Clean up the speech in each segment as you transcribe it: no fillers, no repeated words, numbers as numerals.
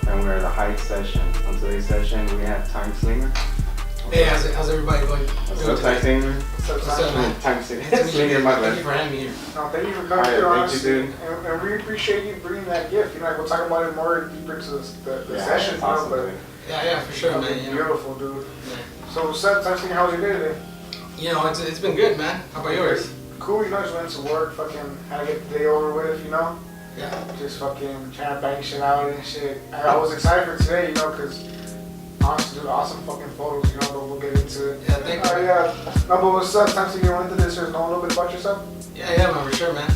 and we're at the high session. On today's session, we have Slinger. Hey, how's everybody going? What's up, Slinger? What's up, man? Slinger, my Thank you for having me here. No, thank you for coming here, honestly. And we appreciate you bringing that gift. You know, we'll talk about it more deeper into the session. Awesome, but yeah, for sure, man. Beautiful, dude. Yeah. So what's up, Slinger? How's your day today? You know, it's been good, man. How about yours? Cool, you know, just went to work, fucking had to get the day over with, you know? Yeah. Just fucking trying to bang shit out and shit. I was excited for today, you know, because honestly, dude, awesome fucking photos, you know, but we'll get into it. Yeah, thank you. Yeah. No, but what's up, Slinger? You want into this or know a little bit about yourself? Yeah, man, for sure, man.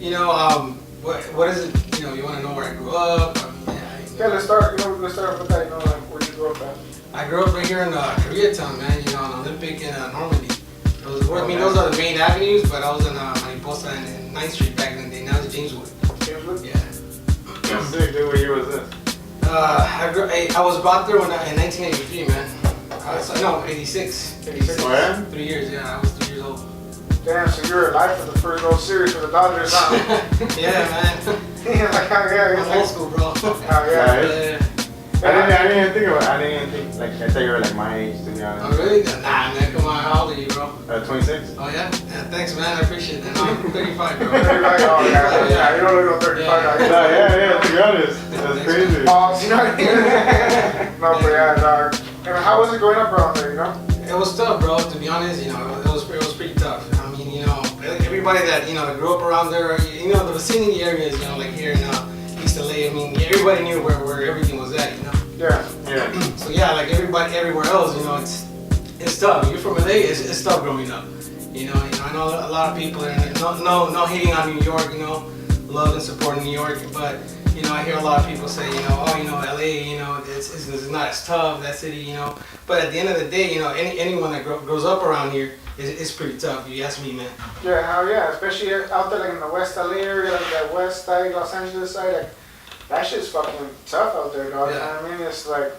You know, what is it, you know, you want to know where I grew up? Let's start off with that, you know, like where you grew up at. I grew up right here in Koreatown, man, you know, on Olympic in Normandy. Those are the main avenues, but I was in Mariposa and 9th Street back in the day. Now it's Jameswood. Jameswood? Yeah. That's sick, dude. What year was this? I was brought there in 1983, man. No, 86. 86. Oh, yeah? 3 years, yeah. I was 3 years old. Damn, so you were alive for the first World Series for the Dodgers, huh? Yeah, man. Yeah, like, oh, yeah. I'm old school, bro. Oh, yeah. I didn't even think about it. I didn't even think, like, I thought you were like my age, to be honest. Oh, really? Nah, man, come on. How old are you, bro? 26? Oh, yeah? Yeah, thanks, man. I appreciate that. No, I'm 35, bro. 35, oh, yeah. You don't look 35. Yeah, to be honest. That's crazy. You know what I mean? No, but yeah, dog. And how was it growing up around there, you know? It was tough, bro. To be honest, you know, it was pretty tough. I mean, you know, everybody that, you know, that grew up around there, you know, the vicinity areas, you know, like here in East LA, I mean, everybody knew where everything was at, you know? Yeah. So yeah, like everybody everywhere else, you know, it's tough. You're from LA, it's tough growing up. You know, I know a lot of people, and no hating on New York, you know, love and support New York, but you know, I hear a lot of people say, you know, oh, you know, LA, you know, it's not as tough, that city, you know. But at the end of the day, you know, anyone that grows up around here is pretty tough. If you ask me, man. Yeah, hell yeah, especially out there like in the West LA area, like that West side, Los Angeles side, like that shit's fucking tough out there, dog. Yeah. You know what I mean? It's like,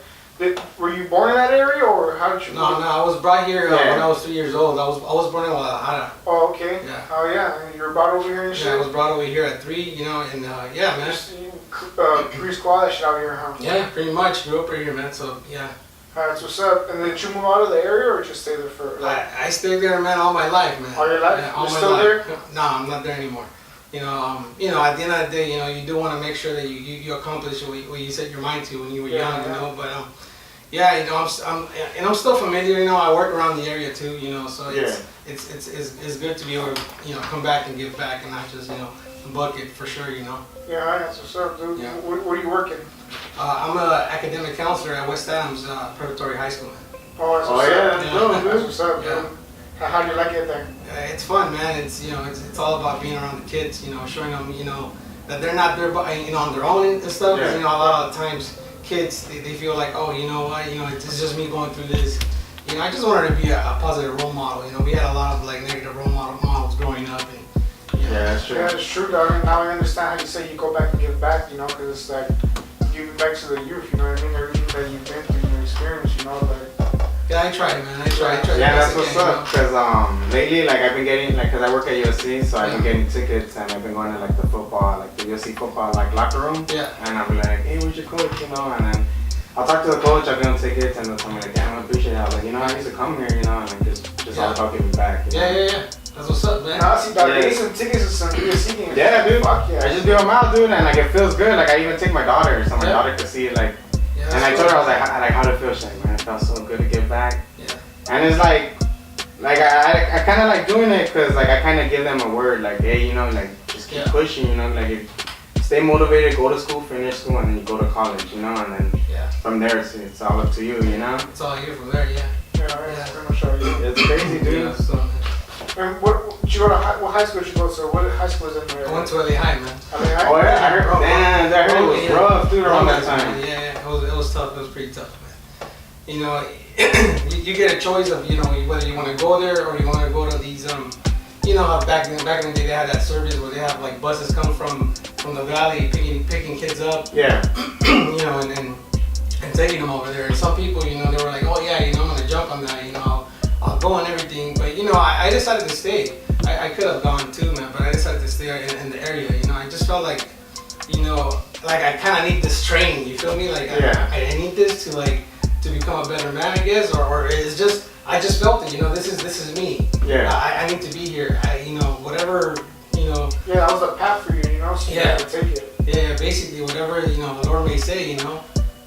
were you born in that area or how did you? No, I was brought here when I was 3 years old. I was born in Guadalajara. Oh, okay. Yeah. Oh, yeah. And you were brought over here and shit? Yeah, I was brought over here at 3, you know, and yeah, man. Just pre-squad that shit out here, huh? Yeah, pretty much. Grew up right here, man, so yeah. That's what's up. And did you move out of the area or just stay there for like? I stayed there, man, all my life, man. All your life? Yeah, all You're my still life. there? No, I'm not there anymore. You know, at the end of the day, you know, you do want to make sure that you accomplish what you set your mind to when you were young, you know. But yeah, you know, I'm still familiar. You know, I work around the area too. You know, so it's good to be able to, you know, come back and give back and not just, you know, bucket for sure. You know. Yeah, that's what's up, dude. Yeah. Where are you working? I'm an academic counselor at West Adams Preparatory High School. Oh, that's what's up. That's dope, That's what's up, Yeah. dude. How do you like it there? It's fun, man. It's, you know, it's all about being around the kids. You know, showing them, you know, that they're not there, you know, on their own and stuff. Yeah. You know, a lot of times kids they feel like, oh, you know what, you know, it's just me going through this. You know, I just wanted to be a positive role model. You know, we had a lot of like negative role models growing up, and Yeah, that's true. Yeah, it's true, dog. I mean, now I understand how you say you go back and give back, you know, because it's like giving back to the youth, you know what I mean? Everything that you've been through, your experience, you know, like. yeah, I tried, man. I tried. Yeah, that's what's up. Cause lately, like I've been getting, like, cause I work at USC, so I've been getting tickets, and I've been going to like the football, like the USC football, like locker room. Yeah. And I'll be like, hey, where's your coach? You know, and then I'll talk to the coach. I'll give him tickets, and they'll tell me like, damn, I appreciate it. I was like, you know, I used to come here, you know, and like just all about giving back. You know? Yeah. That's what's up, man. Now, see, dog, they need some tickets to some USC games. Yeah, dude. Fuck yeah. I just give them out, dude, and like it feels good. Like I even take my daughter, so my daughter could see it, like. Yeah, And I told her, I was like, how'd it feel? She's like, man, it felt so good to give back. Yeah. And it's like I kind of like doing it because like I kind of give them a word, like, hey, you know, like just keep pushing, you know, like stay motivated, go to school, finish school, and then you go to college, you know, and then from there it's all up to you, you know. It's all you from there, yeah. Yeah, pretty much all you. It's crazy, dude. Yeah, so, And what did you go to? What high school did you go to? What high school is in there? I went to LA High, man. LA High? Oh yeah, I heard. Damn, I heard it was rough, dude, around that time. Yeah, it was tough. It was pretty tough, man. You know, you get a choice of, you know, whether you want to go there or you want to go to these you know how back in the day they had that service where they have like buses come from the valley picking kids up. Yeah. You know, and taking them over there. And some people, you know, they were like, oh yeah, you know, I'm gonna jump on that. You know, I'll go and everything. But you know, I decided to stay. I could have gone too, man, but I decided to stay in the area. You know, I just felt like, you know, like I kind of need this training. You feel me? Like I need this to become a better man, I guess, or it's just I just felt it. You know, this is me. Yeah. I need to be here. Whatever. Yeah, that was the path for you. You know, so you had to take it. Yeah, basically whatever the Lord may say.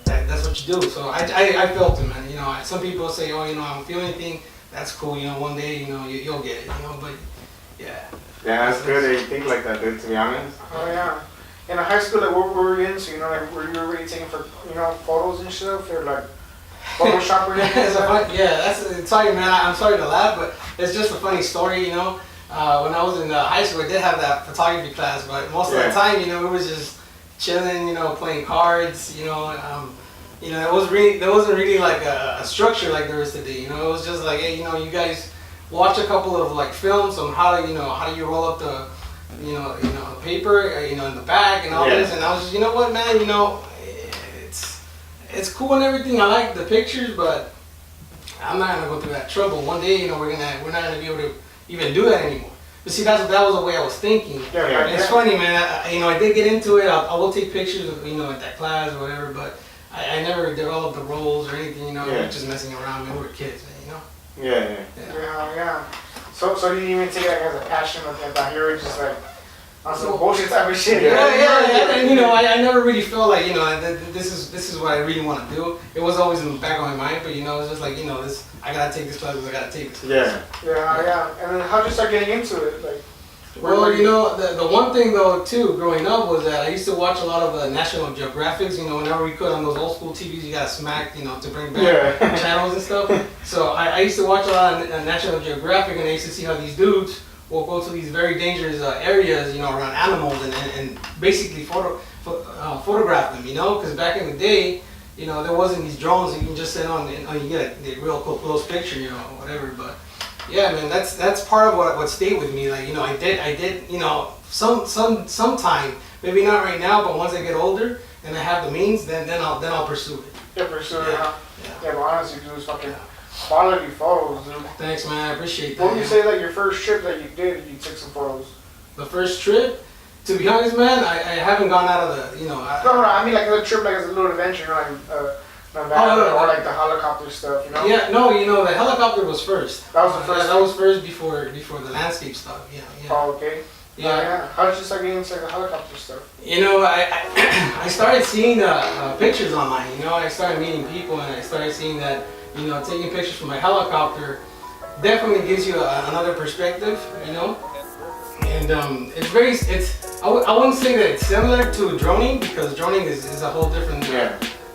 That's what you do. So I felt it, man. Some people say, oh, I don't feel anything. That's cool. One day, you'll get it. But yeah. Yeah, that's good that you think like that, dude. To be honest. Oh yeah. In high school, like, what were you into? Were you already taking for photos and stuff, or like Photoshop or anything? Sorry, man. I'm sorry to laugh, but it's just a funny story. When I was in high school, I did have that photography class, but most of the time, it was just chilling, playing cards, there wasn't really like a structure like there is today. It was just like, hey, you guys watch a couple of like films on how do you roll up the paper, in the back and all this, and I was just, what, man, it's cool and everything. I like the pictures, but I'm not gonna go through that trouble. One day, we're not gonna be able to even do that anymore. But see, that was the way I was thinking. It's funny, man. I did get into it. I will take pictures of at that class or whatever, but I never developed the roles or anything. We were just messing around. Man, we were kids, man. Yeah. So you didn't even take it as a passion of that. You were just like on some bullshit type of shit. And I never really felt like this is what I really want to do. It was always in the back of my mind, but it's just like this. I gotta take this class because I gotta take this. Yeah. And then how'd you start getting into it? Like, well, the one thing though too, growing up, was that I used to watch a lot of National Geographics. Whenever we could on those old school TVs, you got smacked, to bring back channels and stuff. So I used to watch a lot of National Geographic, and I used to see how these dudes will go to these very dangerous areas, around animals, and basically photograph them, because back in the day, there wasn't these drones that you can just sit on and you get a real close picture, whatever. But yeah, man, that's part of what stayed with me. Like, I did, sometime, maybe not right now, but once I get older and I have the means, then I'll pursue it. Yeah, pursue it, huh? Yeah, but honestly, dude, fucking quality photos, dude. Thanks, man. I appreciate that. What would you say, like, your first trip that you did, you took some photos? The first trip? To be honest, man, I haven't gone out of the, No, I mean, like, a trip, like, as a little adventure, like, or like the helicopter stuff, Yeah, no, the helicopter was first. That was the first? That was first before the landscape stuff, yeah. Oh, okay. Yeah. How did you start getting into the helicopter stuff? I started seeing pictures online, I started meeting people, and I started seeing that, taking pictures from a helicopter definitely gives you another perspective, and I wouldn't say that it's similar to droning, because droning is a whole different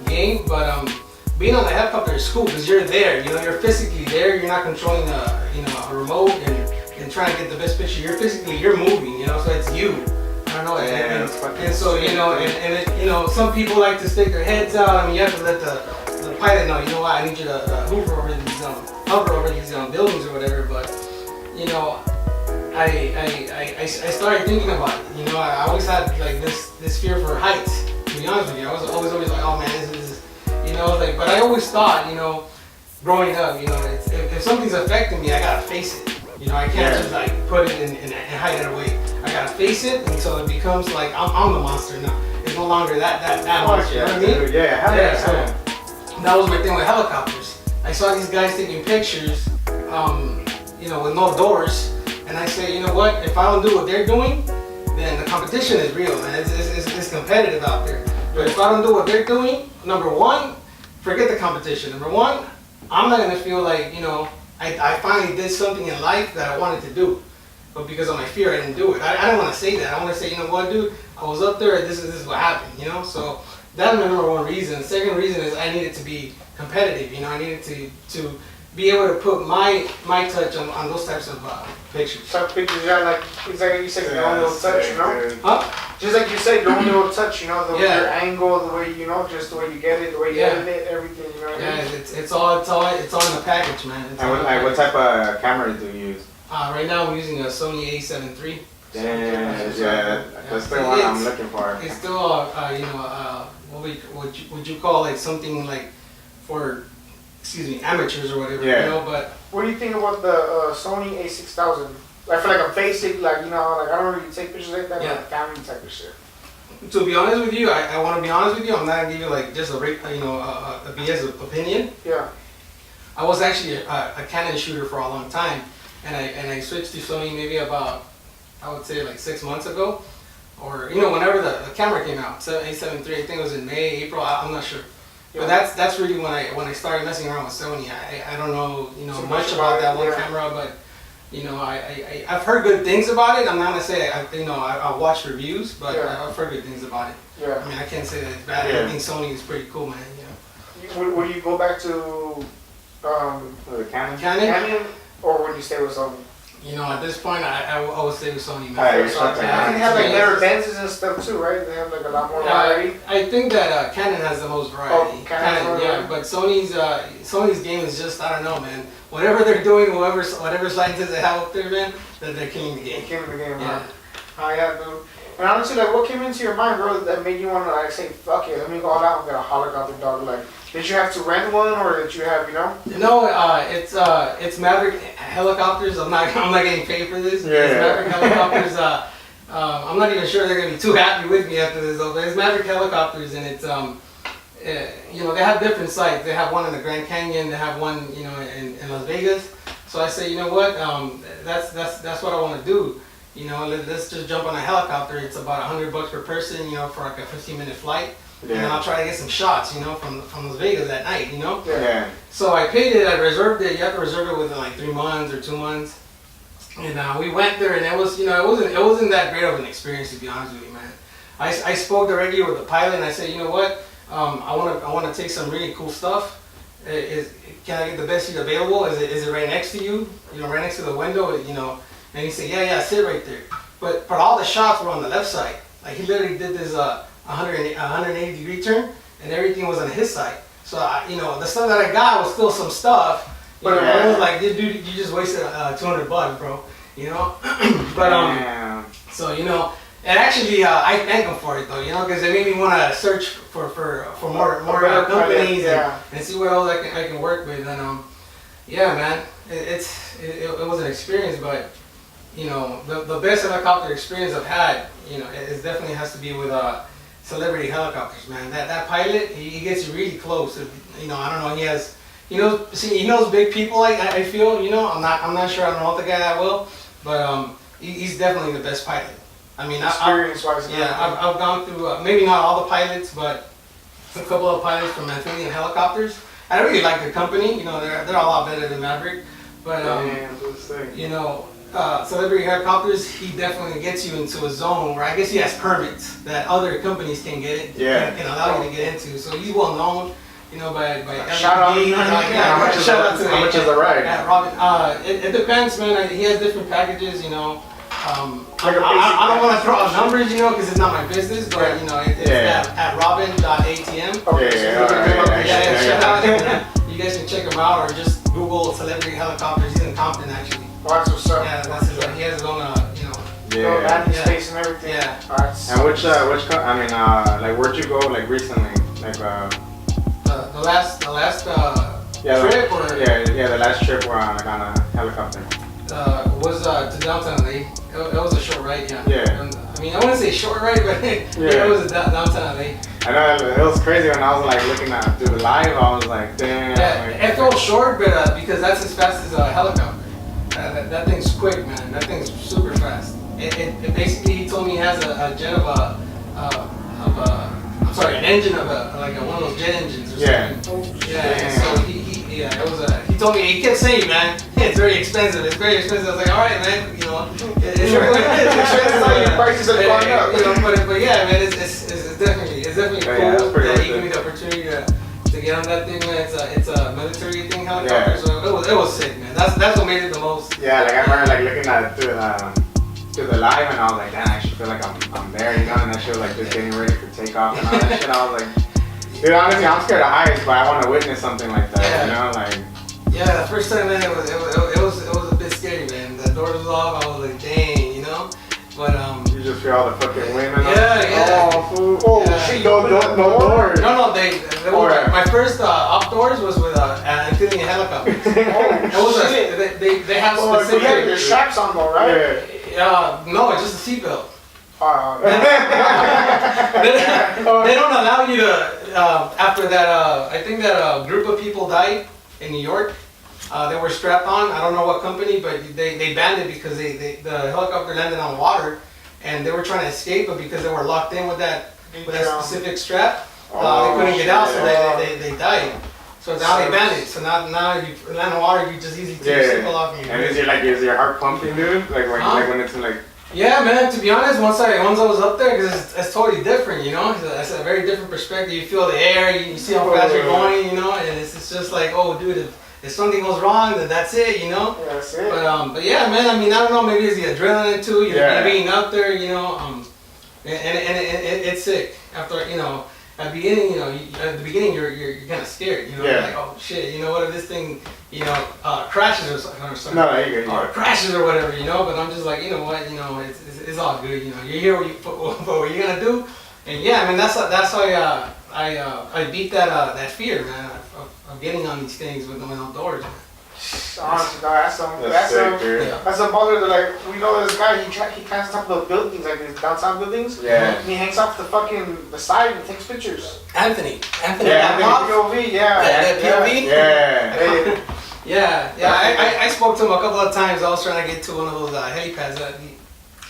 game, but being on the helicopter is cool because you're there, you're physically there, you're not controlling a remote and trying to get the best picture. You're moving, so it's you. I don't know. And so some people like to stick their heads out. I mean, you have to let the pilot know. I need you to hover over these buildings or whatever. But I started thinking about it. I always had like this fear for heights. To be honest with you, I was always like, oh man, this is but I always thought, growing up, if something's affecting me, I gotta face it. I can't just like put it and hide it away. I gotta face it until it becomes like I'm the monster now. It's no longer that monster. You know what I mean? So that was my thing with helicopters. I saw these guys taking pictures, with no doors, and I said, you know what? If I don't do what they're doing, then the competition is real, man. It's competitive out there. But if I don't do what they're doing, number one, forget the competition. Number one, I'm not gonna feel like, I finally did something in life that I wanted to do. But because of my fear, I didn't do it. I don't want to say that. I want to say, you know what, dude, I was up there, this is what happened, So that's my number one reason. The second reason is I needed to be competitive, I needed to be able to put my touch on those types of pictures. Some pictures, like exactly you said, your own little touch, Huh? Just like you said, your own little touch, your angle, the way, just the way you get it, the way you edit it, everything, it's all in the package, man. And what type of camera do you use? Right now I'm using a Sony A7 III. That's the one I'm looking for. It's still, what would you call like something like for, amateurs or whatever, but. What do you think about the Sony A6000? Like for like a basic, like, I don't really take pictures like that, but like family type of shit. to be honest with you, I want to be honest with you. I'm not gonna give you like just a BS opinion. Yeah. I was actually a Canon shooter for a long time, and I switched to Sony maybe about, I would say like 6 months ago, or whenever the camera came out, A7 III. I think it was in May, April. I'm not sure. Yeah. But that's really when I started messing around with Sony. I don't know So much about that one camera, but I've heard good things about it. I'm not gonna say I watched reviews, but I've heard good things about it. Yeah. I mean, I can't say that it's bad. I think Sony is pretty cool, man. Would you go back to The Canon. Canon, or would you stay with Sony? At this point, I would say with Sony, man. Alright, So, they have like better lenses and stuff too, right? They have like a lot more variety. I think that Canon has the most variety. Oh, Canon, yeah. But Sony's game is just, I don't know, man. Whatever they're doing, whatever scientists they have up there, man, they're killing the game. Killing the game, Yeah. huh? Oh yeah, dude. And honestly, like, what came into your mind, bro, that made you want to like say, "Fuck it, let me go all out and get a helicopter dog"? Like, did you have to rent one, or did you have, No, it's Maverick helicopters. I'm not getting paid for this. Yeah. It's Maverick helicopters. I'm not even sure they're gonna be too happy with me after this, though. But it's Maverick helicopters, and it's they have different sites. They have one in the Grand Canyon. They have one, in Las Vegas. So I say, you know what? That's what I want to do. Let's just jump on a helicopter. It's about $100 per person, for like a 15-minute flight. Yeah. And then I'll try to get some shots, from Las Vegas that night, Yeah. So I paid it, I reserved it. You have to reserve it within like 3 months or 2 months. And we went there, and it was, it wasn't that great of an experience, to be honest with you, man. I spoke directly with the pilot, and I said, you know what? I want to take some really cool stuff. Can I get the best seat available? Is it right next to you? Right next to the window? And he said, yeah, sit right there. But all the shots were on the left side. Like, he literally did this 180 degree turn, and everything was on his side. So the stuff that I got was still some stuff. But it was like, dude, you just wasted $200, bro. But so and actually I thank them for it though, because they made me want to search for more companies and see what else I can work with. And yeah, man, it was an experience, but the best helicopter experience I've had, it definitely has to be with Celebrity Helicopters, man. That pilot, he gets you really close. I don't know, he knows big people. I feel, I'm not sure. I don't know the guy that well, but he's definitely the best pilot. I mean, experience-wise. I've gone through maybe not all the pilots, but a couple of pilots from Amphibian Helicopters. I really like their company. They're a lot better than Maverick, but Celebrity Helicopters, he definitely gets you into a zone where I guess he has permits that other companies can can allow you to get into. So he's well known, by shout out. How much is the ride? Yeah, Robin. It depends, man. He has different packages, I don't want to throw out numbers, because it's not my business, but it's at robin.atm. Shout out. You guys can check him out, or just Google Celebrity Helicopters. He's in Compton, actually. Oh, that's what's up. Yeah, he has his own, landing space and everything. Yeah. And like, where'd you go, like, recently? Like, the last trip, or the last trip we're on, like, on a helicopter. Was to downtown LA. It was a short ride, yeah. Yeah. I mean, I wouldn't say short ride, but it was downtown LA. I know, it was crazy when I was like looking at through the live. I was like, damn. Yeah, it felt short, but because that's as fast as a helicopter. That thing's quick, man. That thing's super fast. It basically, he told me he has a jet an engine of one of those jet engines or something. Yeah. So he told me, he kept saying, man, it's very expensive. It's very expensive. I was like, all right, man, it's expensive. Prices are going up. But yeah, man, it's definitely cool that he gave me the opportunity to get on that thing, man. It's a military thing, helicopter. So it was sick, man. That's what made it the most. Yeah, like I remember like looking at it through the live, and I was like, damn, I actually feel like I'm there, and that shit was like just getting ready for takeoff and all that shit. I was like, dude, honestly, I'm scared of heights, but I want to witness something like that, like. Yeah, the first time, man, it was a bit scary, man. The doors was off. I was like, dang, But you just feel all the fucking wind and all. Yeah. Oh, food. Oh, shit, no doors. No, they my first outdoors was with an Amphibian helicopter. They have specific. You have your straps on though, right? No, it's just a seatbelt. They don't allow you to, after that, I think that a group of people died in New York. They were strapped on, I don't know what company, but they banned it because the helicopter landed on water and they were trying to escape, but because they were locked in with that specific strap, they couldn't get out, so they died. So now they banned it. So now if you land on water, you just easily take your sickle off. And is your heart pumping, dude? Like when it's like. Yeah, man. To be honest, once I was up there, because it's totally different, you know. It's a very different perspective. You feel the air, you see how fast you're going, you know, and it's just like, oh, dude, if something goes wrong, then that's it, you know. Yeah, that's it. But yeah, man. I mean, I don't know. Maybe it's the adrenaline too. You're being up there, you know. It's sick. After, you know, at the beginning, you're kind of scared, you know. You're like, oh shit, you know, what if this thing, you know, crashes or something? No, you're good. Or crashes or whatever, you know. But I'm just like, you know what, you know, it's all good, you know. You're here for what you're gonna do, and yeah, I mean, that's how I beat that fear, man, of getting on these things with them outdoors. Man. Honestly, no, that's some baller that, like, we know this guy, he climbs on top of the buildings, like these downtown buildings. Yeah. And he hangs off the side and takes pictures. Anthony. Yeah, POV, Yeah. I spoke to him a couple of times. I was trying to get to one of those helipads.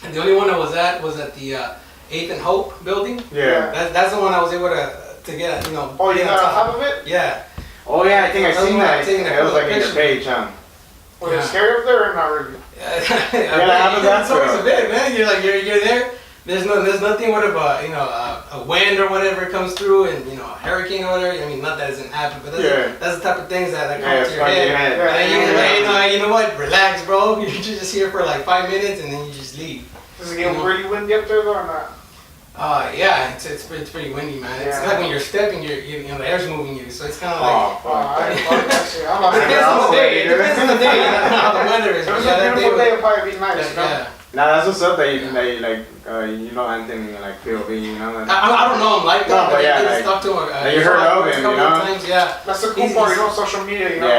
And the only one I was at the 8th and Hope building. Yeah. That's the one I was able to get, you know. Oh, you got on top of it? Yeah. Oh yeah, I think I seen that. It was like in your page, huh? Was it scary up there or not really? It's always a bit, man. You're there. There's nothing what if a wind or whatever comes through and a hurricane or whatever. I mean, not that it doesn't happen, but that's the type of things that come to your head. And you know what? Relax, bro. You're just here for like 5 minutes and then you just leave. Does it get really windy up there though or not? Yeah, it's pretty windy, man. It's like when you're stepping, the air's moving you, so it's kind of like. I didn't fuck that shit. I'm Depends on the day. It depends on the day. How the weather is. It was a beautiful day. It'll probably be nice. Yeah. Nah, that's what's up that you like, Anthony, like POV, you know. I don't know him like that, but I just talked to him. You heard of him, you know. Times, yeah. That's the cool part, social media, you know.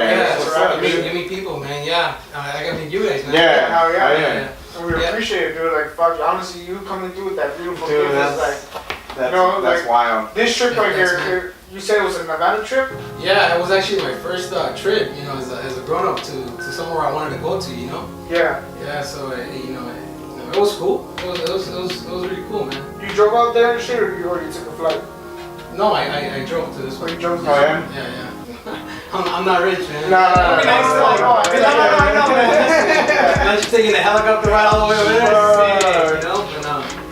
You meet people, man. Yeah, I gotta meet you guys, man. Yeah. And we appreciate it, dude. Like, fuck, honestly, you coming through with that beautiful thing is like, that's wild. This trip right here, you said it was a Nevada trip? Yeah, it was actually my first trip, as a grown up to somewhere I wanted to go to, you know. Yeah. Yeah, so it was cool. It was really cool, man. You drove out there and shit, or you already took a flight? No, I drove to this one. You drove to this one? Yeah. I'm not rich, man. No. I know, man. Unless you're taking a helicopter ride all the way over there.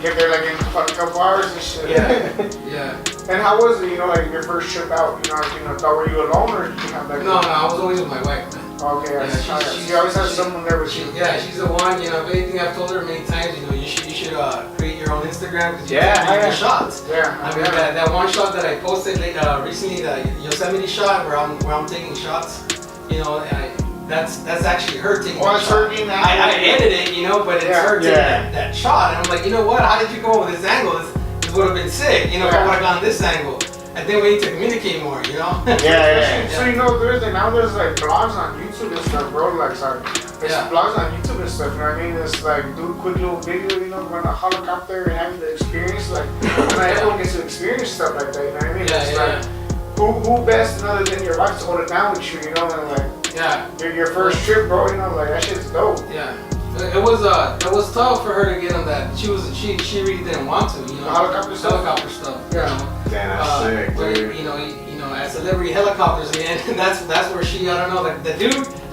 Get there like in a couple hours and shit. Yeah. And how was it, like your first trip out? Were you alone or did you have like? No, I was always with my wife, man. Okay, she always has someone there with you. Yeah, she's the one. If anything, I've told her many times. You should create your own Instagram because you can take your shots. Yeah. I mean that one shot that I posted recently, the Yosemite shot where I'm taking shots. That's actually her taking. Oh, it's her being that. I edited it, but it's her taking that shot, and I'm like, you know what? How did you come up with this angle? This would have been sick, if I would have gone this angle. I think we need to communicate more, Yeah. So there's like blogs on YouTube and stuff, bro. There's blogs on YouTube and stuff. You know what I mean? It's like do a quick little video, run a helicopter and having the experience. Like not everyone gets to experience stuff like that. You know what I mean? Like who best other than your wife to hold it down with you? And like your first trip, bro. Like that shit's dope. Yeah. It was tough for her to get on that. She really didn't want to, Helicopter stuff. Yeah. Damn, that's sick, dude. As celebrity helicopters, man. That's where she, I don't know, the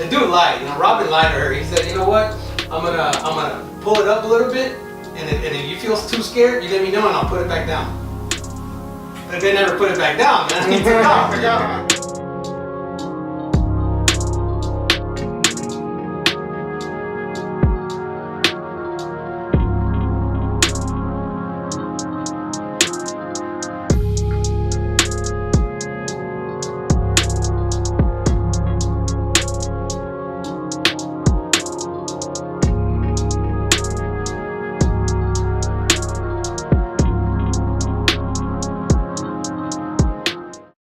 dude lied. Robin lied to her. He said, you know what? I'm gonna pull it up a little bit, and if you feel too scared, you let me know, and I'll put it back down. But they never put it back down, man.